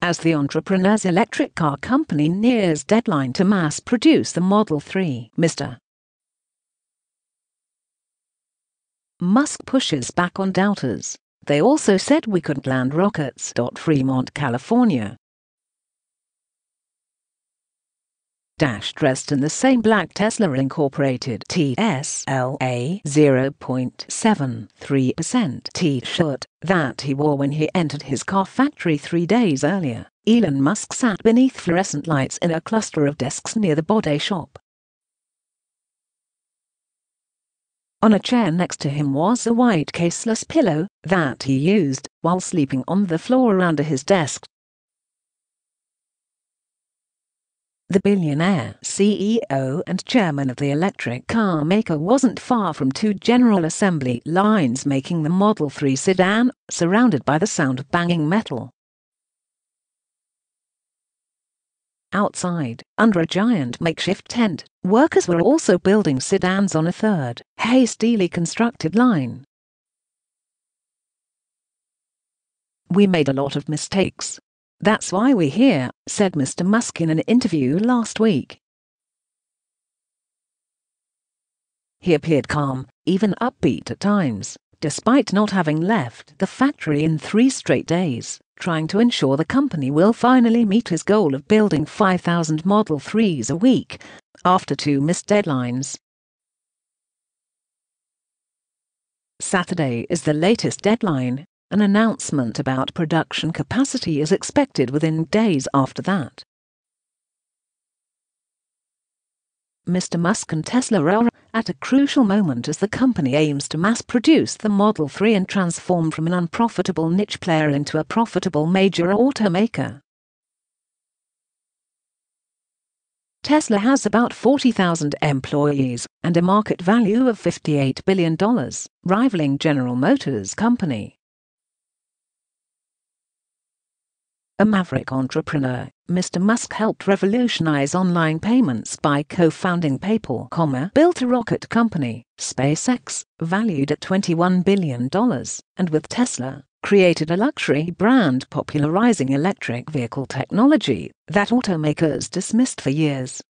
as the entrepreneur's electric car company nears deadline to mass produce the Model 3. Mr. Musk pushes back on doubters. They also said we couldn't land rockets. Fremont, California. Dressed in the same black Tesla Incorporated TSLA 0.73% t-shirt that he wore when he entered his car factory 3 days earlier, Elon Musk sat beneath fluorescent lights in a cluster of desks near the body shop. On a chair next to him was a white caseless pillow that he used while sleeping on the floor under his desk. The billionaire, CEO and chairman of the electric car maker wasn't far from 2 general assembly lines making the Model 3 sedan, surrounded by the sound of banging metal. Outside, under a giant makeshift tent, workers were also building sedans on a third, hastily constructed line. "We made a lot of mistakes. That's why we're here," said Mr. Musk in an interview last week. He appeared calm, even upbeat at times, despite not having left the factory in 3 straight days, trying to ensure the company will finally meet his goal of building 5,000 Model 3s a week, after 2 missed deadlines. Saturday is the latest deadline. An announcement about production capacity is expected within days after that. Mr. Musk and Tesla are at a crucial moment as the company aims to mass-produce the Model 3 and transform from an unprofitable niche player into a profitable major automaker. Tesla has about 40,000 employees and a market value of $58 billion, rivaling General Motors Company. A maverick entrepreneur, Mr. Musk helped revolutionize online payments by co-founding PayPal, built a rocket company, SpaceX, valued at $21 billion, and with Tesla, created a luxury brand popularizing electric vehicle technology that automakers dismissed for years.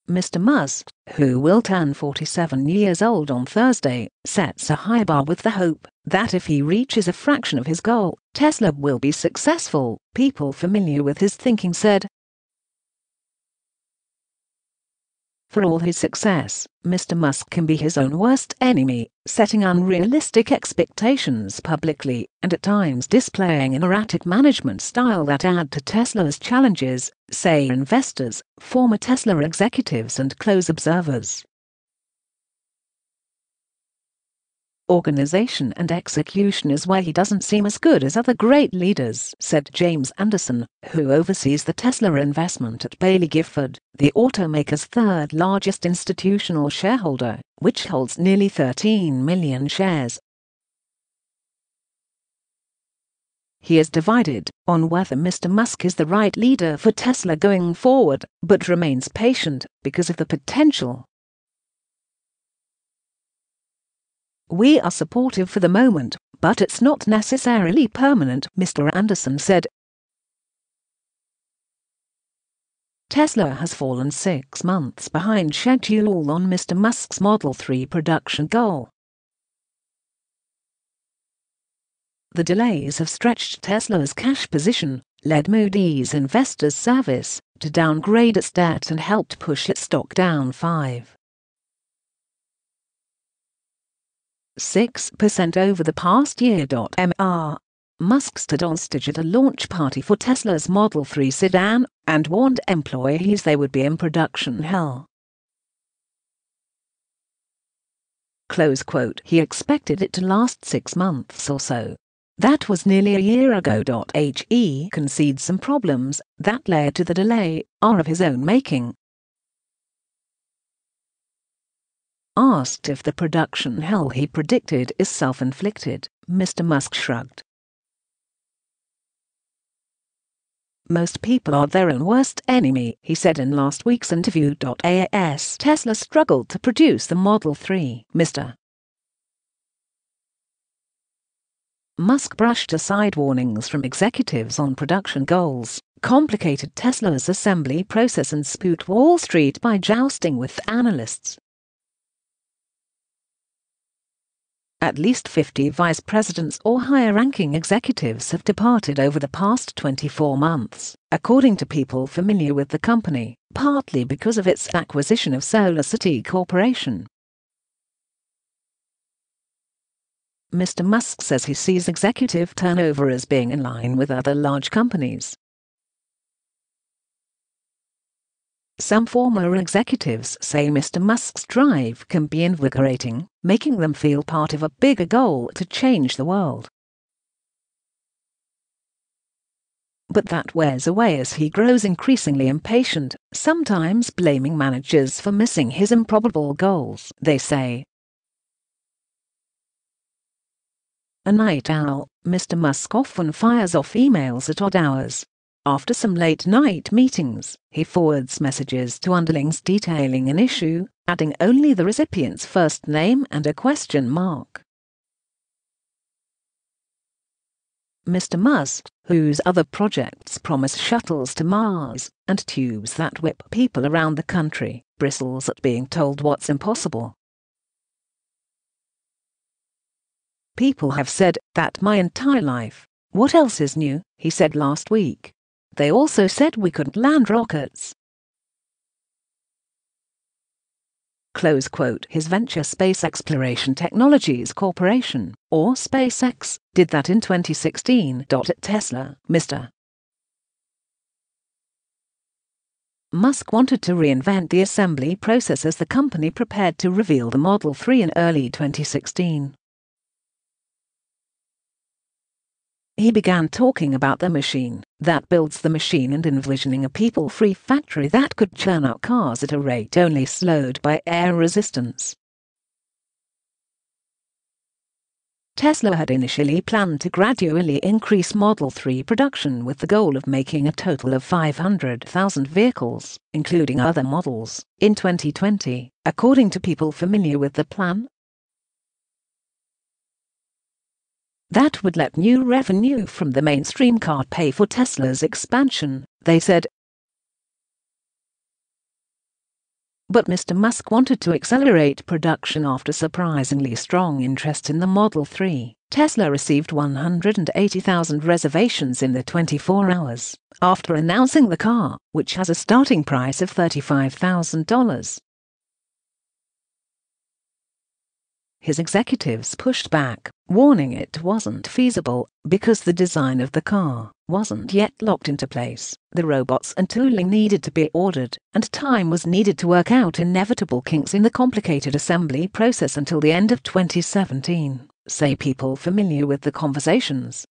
Mr. Musk, who will turn 47 years old on Thursday, sets a high bar with the hope that if he reaches a fraction of his goal, Tesla will be successful, people familiar with his thinking said. For all his success, Mr. Musk can be his own worst enemy, setting unrealistic expectations publicly and at times displaying an erratic management style that add to Tesla's challenges, say investors, former Tesla executives and close observers. Organization and execution is where he doesn't seem as good as other great leaders, said James Anderson, who oversees the Tesla investment at Baillie Gifford, the automaker's 3rd largest institutional shareholder, which holds nearly 13 million shares. He is divided on whether Mr. Musk is the right leader for Tesla going forward, but remains patient because of the potential. "We are supportive for the moment, but it's not necessarily permanent," Mr. Anderson said. Tesla has fallen 6 months behind schedule on Mr. Musk's Model 3 production goal. The delays have stretched Tesla's cash position, led Moody's Investors Service to downgrade its debt and helped push its stock down 5.6% over the past year. Mr. Musk stood on stage at a launch party for Tesla's Model 3 sedan and warned employees they would be in production hell. Close quote. He expected it to last 6 months or so. That was nearly a year ago. He concedes some problems that led to the delay are of his own making. Asked if the production hell he predicted is self-inflicted, Mr. Musk shrugged. "Most people are their own worst enemy," he said in last week's interview. As Tesla struggled to produce the Model 3, Mr. Musk brushed aside warnings from executives on production goals, complicated Tesla's assembly process and spooked Wall Street by jousting with analysts. At least 50 vice presidents or higher-ranking executives have departed over the past 24 months, according to people familiar with the company, partly because of its acquisition of SolarCity Corporation. Mr. Musk says he sees executive turnover as being in line with other large companies. Some former executives say Mr. Musk's drive can be invigorating, making them feel part of a bigger goal to change the world. But that wears away as he grows increasingly impatient, sometimes blaming managers for missing his improbable goals, they say. A night owl, Mr. Musk often fires off emails at odd hours. After some late-night meetings, he forwards messages to underlings detailing an issue, adding only the recipient's first name and a question mark. Mr. Musk, whose other projects promise shuttles to Mars and tubes that whip people around the country, bristles at being told what's impossible. People have said that my entire life. What else is new, he said last week. They also said we couldn't land rockets. Close quote. His venture Space Exploration Technologies Corporation, or SpaceX, did that in 2016. At Tesla, Mr. Musk wanted to reinvent the assembly process as the company prepared to reveal the Model 3 in early 2016. He began talking about the machine that builds the machine and envisioning a people-free factory that could churn out cars at a rate only slowed by air resistance. Tesla had initially planned to gradually increase Model 3 production with the goal of making a total of 500,000 vehicles, including other models, in 2020, according to people familiar with the plan. That would let new revenue from the mainstream car pay for Tesla's expansion, they said. But Mr. Musk wanted to accelerate production after surprisingly strong interest in the Model 3. Tesla received 180,000 reservations in the 24 hours after announcing the car, which has a starting price of $35,000. His executives pushed back, warning it wasn't feasible because the design of the car wasn't yet locked into place. The robots and tooling needed to be ordered, and time was needed to work out inevitable kinks in the complicated assembly process until the end of 2017, say people familiar with the conversations.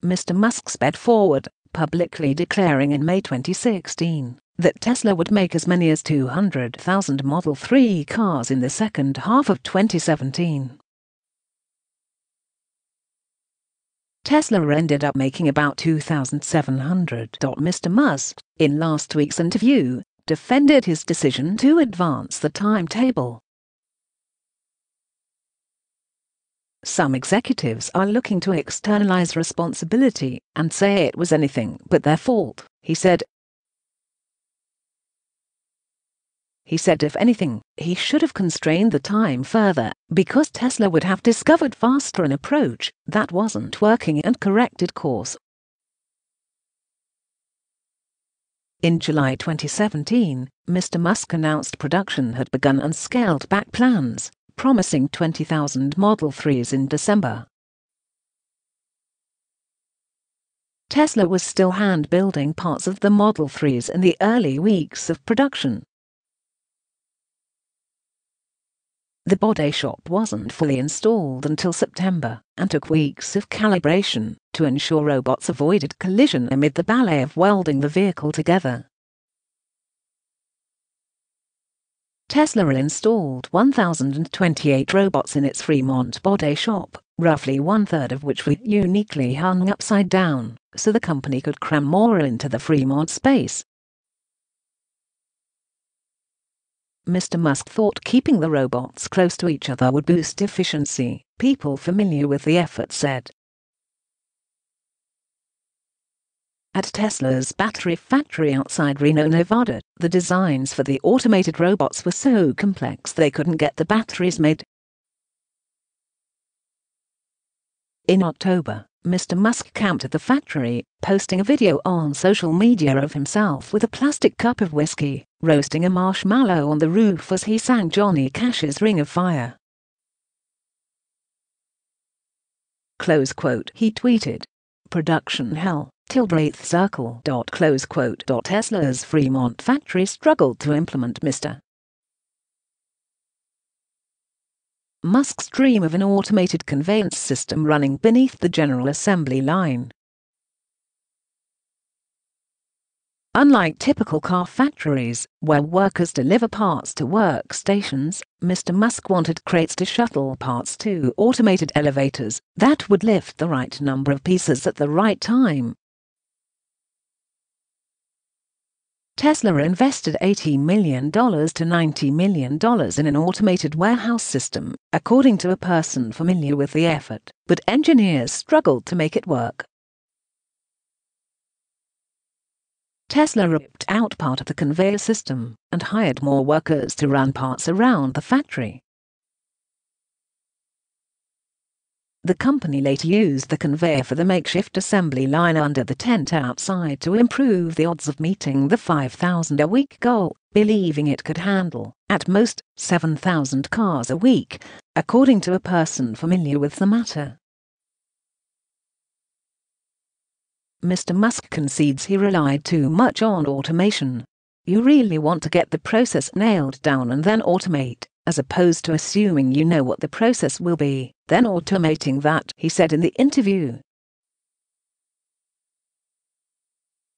Mr. Musk sped forward, publicly declaring in May 2016 that Tesla would make as many as 200,000 Model 3 cars in the second half of 2017. Tesla ended up making about 2,700. Mr. Musk, in last week's interview, defended his decision to advance the timetable. Some executives are looking to externalize responsibility and say it was anything but their fault, he said. He said if anything, he should have constrained the time further, because Tesla would have discovered faster an approach that wasn't working and corrected course. In July 2017, Mr. Musk announced production had begun and scaled back plans, promising 20,000 Model 3s in December. Tesla was still hand-building parts of the Model 3s in the early weeks of production. The body shop wasn't fully installed until September and took weeks of calibration to ensure robots avoided collision amid the ballet of welding the vehicle together. Tesla installed 1,028 robots in its Fremont body shop, roughly one-third of which were uniquely hung upside down, so the company could cram more into the Fremont space. Mr. Musk thought keeping the robots close to each other would boost efficiency, people familiar with the effort said. At Tesla's battery factory outside Reno, Nevada, the designs for the automated robots were so complex they couldn't get the batteries made. In October, Mr. Musk camped at the factory, posting a video on social media of himself with a plastic cup of whiskey, roasting a marshmallow on the roof as he sang Johnny Cash's Ring of Fire. Close quote. He tweeted, "Production hell. ~Wraith circle. Close quote. Tesla's Fremont factory struggled to implement Mr. Musk's dream of an automated conveyance system running beneath the General Assembly line. Unlike typical car factories, where workers deliver parts to workstations, Mr. Musk wanted crates to shuttle parts to automated elevators that would lift the right number of pieces at the right time. Tesla invested $80 million to $90 million in an automated warehouse system, according to a person familiar with the effort, but engineers struggled to make it work. Tesla ripped out part of the conveyor system and hired more workers to run parts around the factory. The company later used the conveyor for the makeshift assembly line under the tent outside to improve the odds of meeting the 5,000 a week goal, believing it could handle, at most, 7,000 cars a week, according to a person familiar with the matter. Mr. Musk concedes he relied too much on automation. You really want to get the process nailed down and then automate, as opposed to assuming you know what the process will be, then automating that, he said in the interview.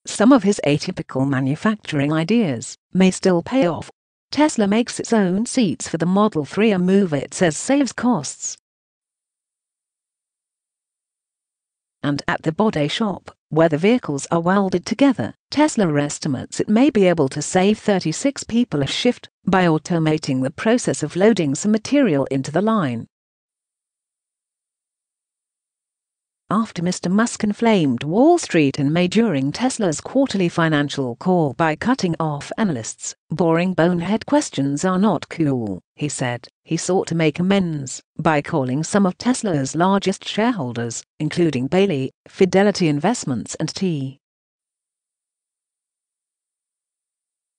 Some of his atypical manufacturing ideas may still pay off. Tesla makes its own seats for the Model 3, a move it says saves costs. And at the body shop, where the vehicles are welded together, Tesla estimates it may be able to save 36 people a shift by automating the process of loading some material into the line. After Mr. Musk inflamed Wall Street in May during Tesla's quarterly financial call by cutting off analysts, boring bonehead questions are not cool, he said. He sought to make amends by calling some of Tesla's largest shareholders, including Bailey, Fidelity Investments and T.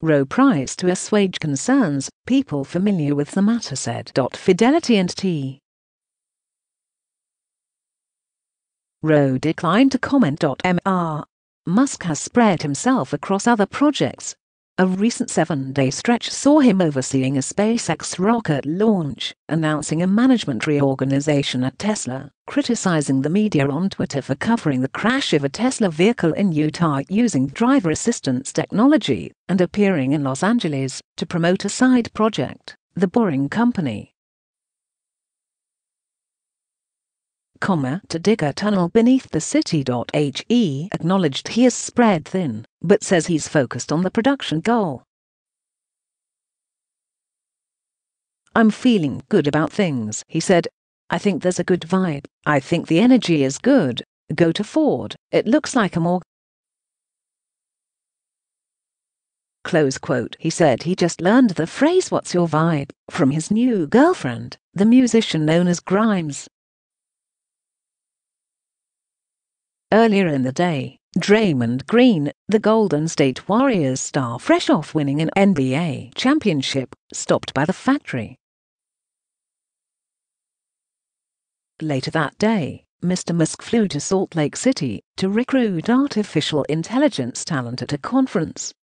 Rowe Price to assuage concerns, people familiar with the matter said. Fidelity and T. Rowe declined to comment. Mr. Musk has spread himself across other projects. A recent 7-day stretch saw him overseeing a SpaceX rocket launch, announcing a management reorganization at Tesla, criticizing the media on Twitter for covering the crash of a Tesla vehicle in Utah using driver assistance technology, and appearing in Los Angeles to promote a side project, The Boring Company. To dig a tunnel beneath the city. He acknowledged he is spread thin, but says he's focused on the production goal. I'm feeling good about things, he said. I think there's a good vibe. I think the energy is good. Go to Ford. It looks like a more. Close quote. He said he just learned the phrase "what's your vibe" from his new girlfriend, the musician known as Grimes. Earlier in the day, Draymond Green, the Golden State Warriors star fresh off winning an NBA championship, stopped by the factory. Later that day, Mr. Musk flew to Salt Lake City to recruit artificial intelligence talent at a conference.